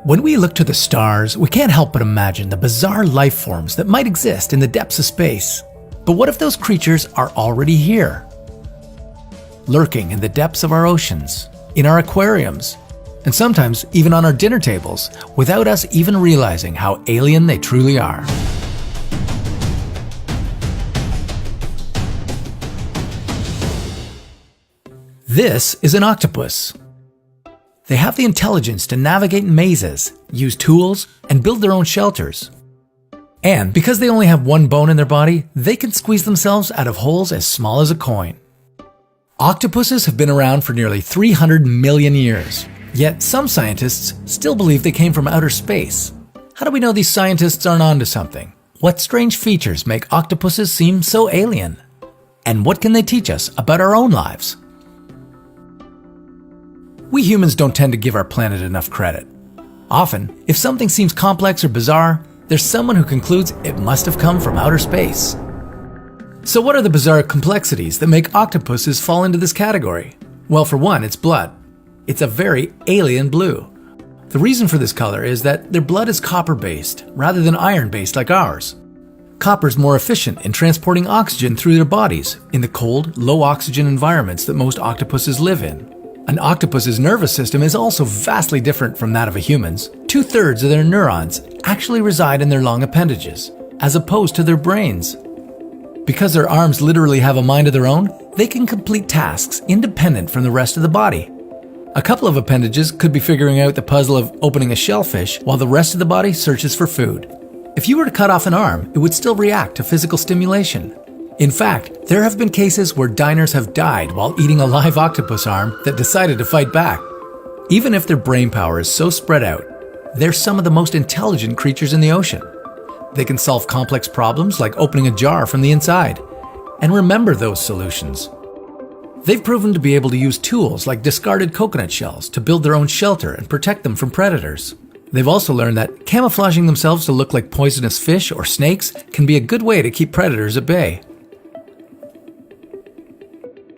When we look to the stars, we can't help but imagine the bizarre life forms that might exist in the depths of space. But what if those creatures are already here? Lurking in the depths of our oceans, in our aquariums, and sometimes even on our dinner tables, without us even realizing how alien they truly are. This is an octopus. They have the intelligence to navigate mazes, use tools, and build their own shelters. And because they only have one bone in their body, they can squeeze themselves out of holes as small as a coin. Octopuses have been around for nearly 300 million years, yet some scientists still believe they came from outer space. How do we know these scientists aren't onto something? What strange features make octopuses seem so alien? And what can they teach us about our own lives? We humans don't tend to give our planet enough credit. Often, if something seems complex or bizarre, there's someone who concludes it must have come from outer space. So what are the bizarre complexities that make octopuses fall into this category? Well, for one, it's blood. It's a very alien blue. The reason for this color is that their blood is copper-based rather than iron-based like ours. Copper is more efficient in transporting oxygen through their bodies in the cold, low-oxygen environments that most octopuses live in. An octopus's nervous system is also vastly different from that of a human's. 2/3 of their neurons actually reside in their long appendages, as opposed to their brains. Because their arms literally have a mind of their own, they can complete tasks independent from the rest of the body. A couple of appendages could be figuring out the puzzle of opening a shellfish while the rest of the body searches for food. If you were to cut off an arm, it would still react to physical stimulation. In fact, there have been cases where diners have died while eating a live octopus arm that decided to fight back. Even if their brain power is so spread out, they're some of the most intelligent creatures in the ocean. They can solve complex problems like opening a jar from the inside, and remember those solutions. They've proven to be able to use tools like discarded coconut shells to build their own shelter and protect them from predators. They've also learned that camouflaging themselves to look like poisonous fish or snakes can be a good way to keep predators at bay.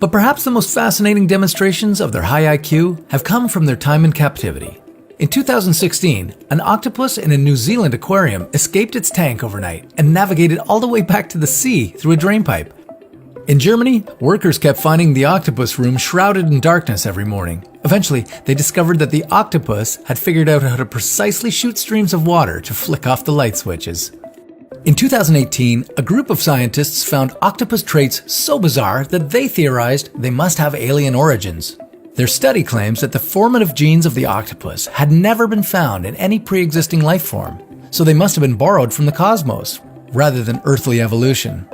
But perhaps the most fascinating demonstrations of their high IQ have come from their time in captivity. In 2016, an octopus in a New Zealand aquarium escaped its tank overnight and navigated all the way back to the sea through a drainpipe. In Germany, workers kept finding the octopus room shrouded in darkness every morning. Eventually, they discovered that the octopus had figured out how to precisely shoot streams of water to flick off the light switches. In 2018, a group of scientists found octopus traits so bizarre that they theorized they must have alien origins. Their study claims that the formative genes of the octopus had never been found in any pre-existing life form, so they must have been borrowed from the cosmos, rather than earthly evolution.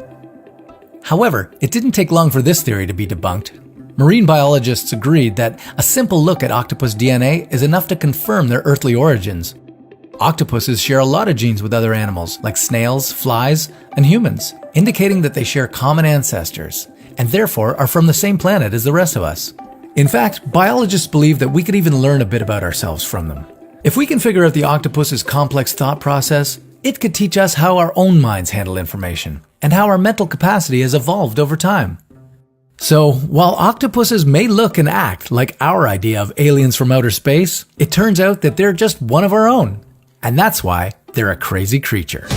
However, it didn't take long for this theory to be debunked. Marine biologists agreed that a simple look at octopus DNA is enough to confirm their earthly origins. Octopuses share a lot of genes with other animals, like snails, flies, and humans, indicating that they share common ancestors, and therefore are from the same planet as the rest of us. In fact, biologists believe that we could even learn a bit about ourselves from them. If we can figure out the octopus's complex thought process, it could teach us how our own minds handle information, and how our mental capacity has evolved over time. So, while octopuses may look and act like our idea of aliens from outer space, it turns out that they're just one of our own. And that's why they're a crazy creature.